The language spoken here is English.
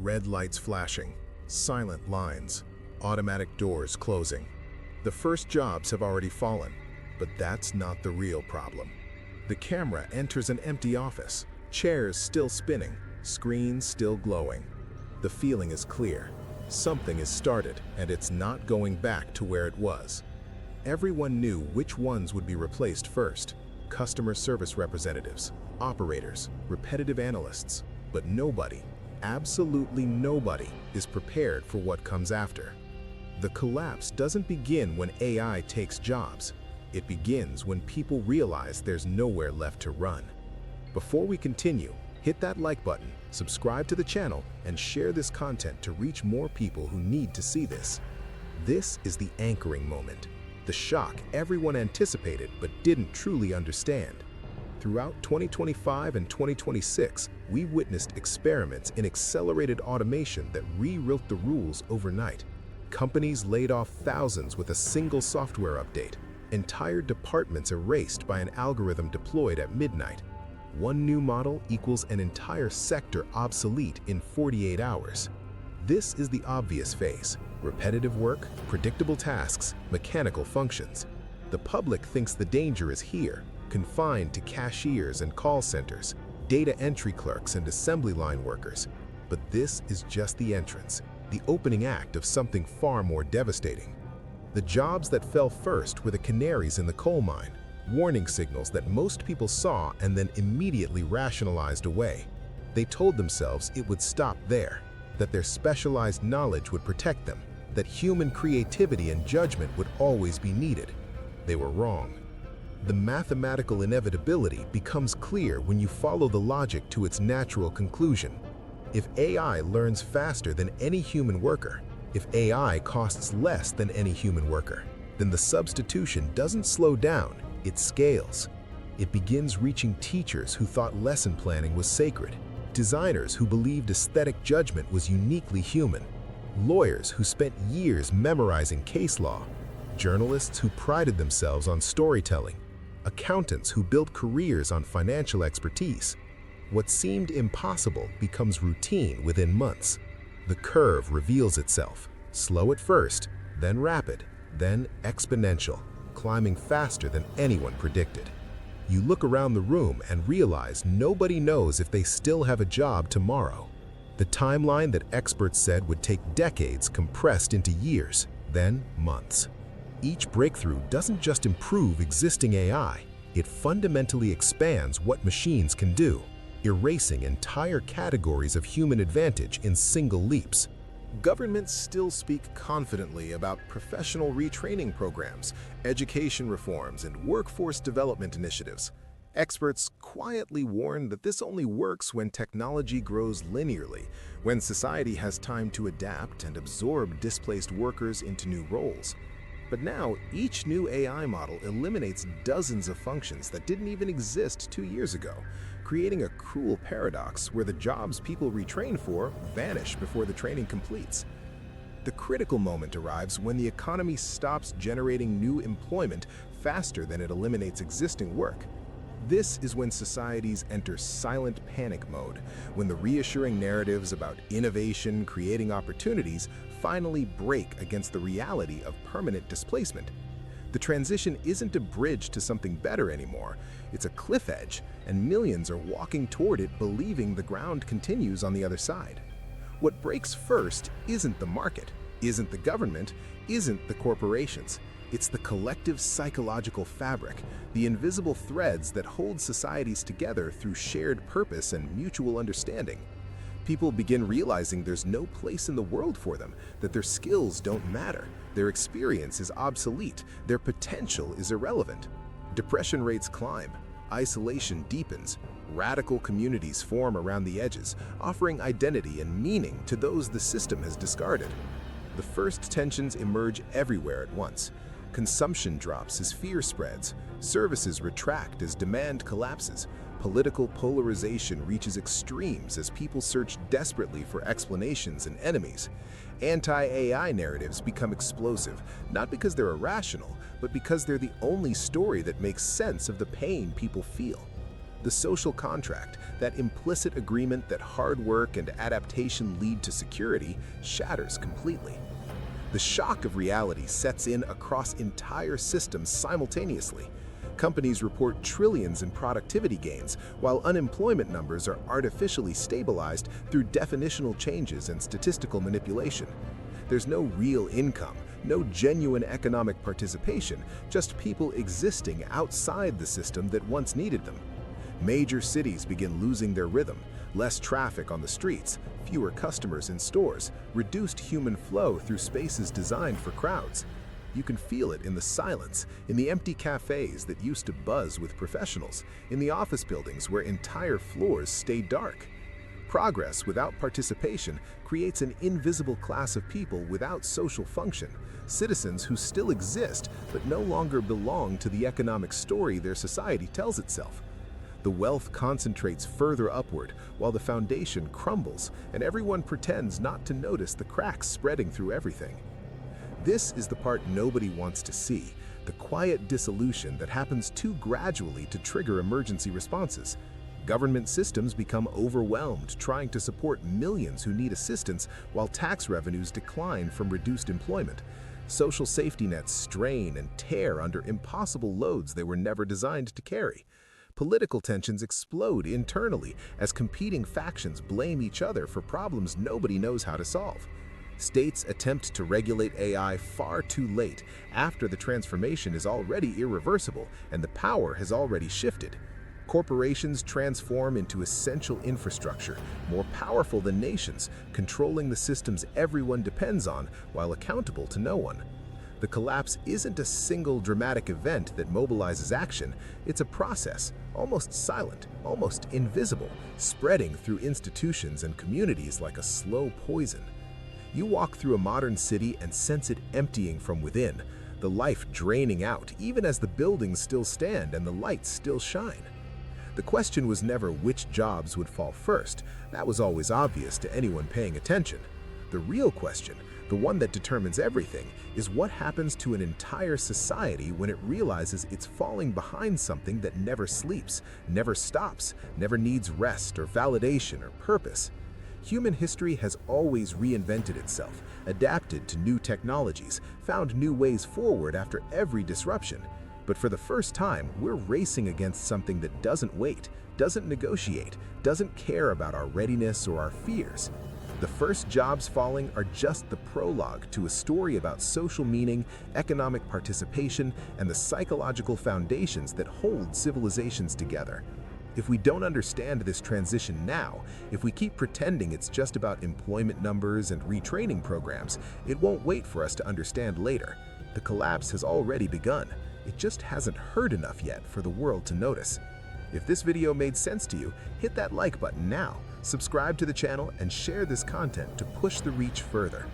red lights flashing, silent lines, automatic doors closing. The first jobs have already fallen, but that's not the real problem. The camera enters an empty office, chairs still spinning, screens still glowing. The feeling is clear. Something is started, and it's not going back to where it was. Everyone knew which ones would be replaced first: customer service representatives, operators, repetitive analysts. But nobody, absolutely nobody, is prepared for what comes after. The collapse doesn't begin when AI takes jobs. It begins when people realize there's nowhere left to run. Before we continue, hit that like button, subscribe to the channel, and share this content to reach more people who need to see this. This is the anchoring moment, the shock everyone anticipated but didn't truly understand. Throughout 2025 and 2026, we witnessed experiments in accelerated automation that rewrote the rules overnight. Companies laid off thousands with a single software update, entire departments erased by an algorithm deployed at midnight. One new model equals an entire sector obsolete in 48 hours. This is the obvious phase: repetitive work, predictable tasks, mechanical functions. The public thinks the danger is here, confined to cashiers and call centers, data entry clerks and assembly line workers. But this is just the entrance, the opening act of something far more devastating. The jobs that fell first were the canaries in the coal mine, warning signals that most people saw and then immediately rationalized away. They told themselves it would stop there, that their specialized knowledge would protect them, that human creativity and judgment would always be needed. They were wrong. The mathematical inevitability becomes clear when you follow the logic to its natural conclusion. If AI learns faster than any human worker, if AI costs less than any human worker, then the substitution doesn't slow down, it scales. It begins reaching teachers who thought lesson planning was sacred, designers who believed aesthetic judgment was uniquely human, lawyers who spent years memorizing case law, journalists who prided themselves on storytelling, accountants who built careers on financial expertise. What seemed impossible becomes routine within months. The curve reveals itself, slow at first, then rapid, then exponential, climbing faster than anyone predicted. You look around the room and realize nobody knows if they still have a job tomorrow. The timeline that experts said would take decades compressed into years, then months. Each breakthrough doesn't just improve existing AI, it fundamentally expands what machines can do, erasing entire categories of human advantage in single leaps. Governments still speak confidently about professional retraining programs, education reforms, and workforce development initiatives. Experts quietly warn that this only works when technology grows linearly, when society has time to adapt and absorb displaced workers into new roles. But now, each new AI model eliminates dozens of functions that didn't even exist 2 years ago, creating a cruel paradox where the jobs people retrain for vanish before the training completes. The critical moment arrives when the economy stops generating new employment faster than it eliminates existing work. This is when societies enter silent panic mode, when the reassuring narratives about innovation creating opportunities finally break against the reality of permanent displacement. The transition isn't a bridge to something better anymore, it's a cliff edge, and millions are walking toward it believing the ground continues on the other side. What breaks first isn't the market, isn't the government, isn't the corporations. It's the collective psychological fabric, the invisible threads that hold societies together through shared purpose and mutual understanding. People begin realizing there's no place in the world for them, that their skills don't matter, their experience is obsolete, their potential is irrelevant. Depression rates climb, isolation deepens, radical communities form around the edges, offering identity and meaning to those the system has discarded. The first tensions emerge everywhere at once. Consumption drops as fear spreads, services retract as demand collapses, political polarization reaches extremes as people search desperately for explanations and enemies. Anti-AI narratives become explosive, not because they're irrational, but because they're the only story that makes sense of the pain people feel. The social contract, that implicit agreement that hard work and adaptation lead to security, shatters completely. The shock of reality sets in across entire systems simultaneously. Companies report trillions in productivity gains, while unemployment numbers are artificially stabilized through definitional changes and statistical manipulation. There's no real income, no genuine economic participation, just people existing outside the system that once needed them. Major cities begin losing their rhythm, less traffic on the streets, fewer customers in stores, reduced human flow through spaces designed for crowds. You can feel it in the silence, in the empty cafes that used to buzz with professionals, in the office buildings where entire floors stay dark. Progress without participation creates an invisible class of people without social function, citizens who still exist but no longer belong to the economic story their society tells itself. The wealth concentrates further upward while the foundation crumbles, and everyone pretends not to notice the cracks spreading through everything. This is the part nobody wants to see, the quiet dissolution that happens too gradually to trigger emergency responses. Government systems become overwhelmed trying to support millions who need assistance while tax revenues decline from reduced employment. Social safety nets strain and tear under impossible loads they were never designed to carry. Political tensions explode internally as competing factions blame each other for problems nobody knows how to solve. States attempt to regulate AI far too late, after the transformation is already irreversible and the power has already shifted. Corporations transform into essential infrastructure, more powerful than nations, controlling the systems everyone depends on while accountable to no one. The collapse isn't a single dramatic event that mobilizes action, it's a process, almost silent, almost invisible, spreading through institutions and communities like a slow poison. You walk through a modern city and sense it emptying from within, the life draining out even as the buildings still stand and the lights still shine. The question was never which jobs would fall first. That was always obvious to anyone paying attention. The real question, the one that determines everything, is what happens to an entire society when it realizes it's falling behind something that never sleeps, never stops, never needs rest or validation or purpose. Human history has always reinvented itself, adapted to new technologies, found new ways forward after every disruption. But for the first time, we're racing against something that doesn't wait, doesn't negotiate, doesn't care about our readiness or our fears. The first jobs falling are just the prologue to a story about social meaning, economic participation, and the psychological foundations that hold civilizations together. If we don't understand this transition now, if we keep pretending it's just about employment numbers and retraining programs, it won't wait for us to understand later. The collapse has already begun. It just hasn't hurt enough yet for the world to notice. If this video made sense to you, hit that like button now, subscribe to the channel, and share this content to push the reach further.